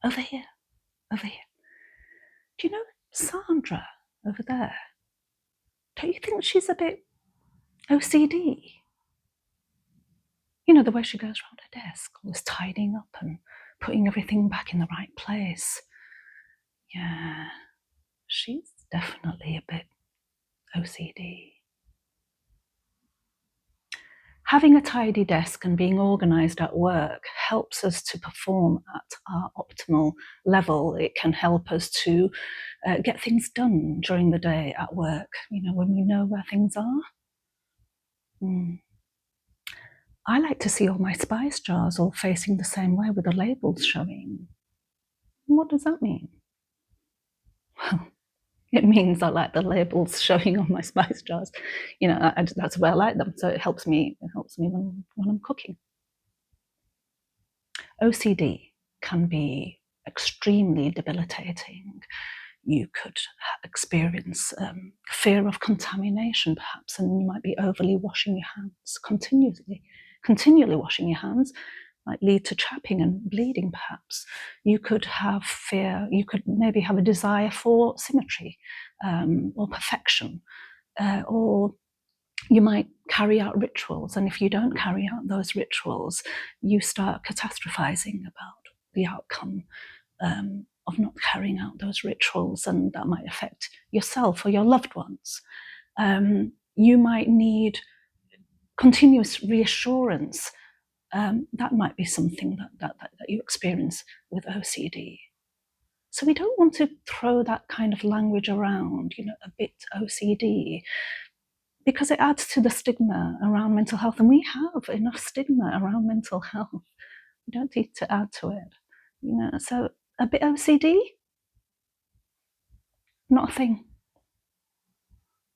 Over here, over here. Do you know Sandra over there? Don't you think she's a bit OCD? You know, the way she goes around her desk, always tidying up and putting everything back in the right place. Yeah, she's definitely a bit OCD. Having a tidy desk and being organised at work helps us to perform at our optimal level. It can help us to get things done during the day at work, you know, when we know where things are. I like to see all my spice jars all facing the same way with the labels showing. What does that mean? Well, it means I like the labels showing on my spice jars. You know, that's the way I like them. So it helps me when I'm cooking. OCD can be extremely debilitating. You could experience fear of contamination, perhaps, and you might be overly washing your hands continually washing your hands. Might lead to chapping and bleeding, perhaps. You could have fear, you could maybe have a desire for symmetry or perfection, or you might carry out rituals, and if you don't carry out those rituals, you start catastrophizing about the outcome of not carrying out those rituals, and that might affect yourself or your loved ones. You might need continuous reassurance. That might be something that you experience with OCD. So we don't want to throw that kind of language around, you know, a bit OCD, because it adds to the stigma around mental health, and we have enough stigma around mental health. We don't need to add to it, you know. So a bit OCD, not a thing.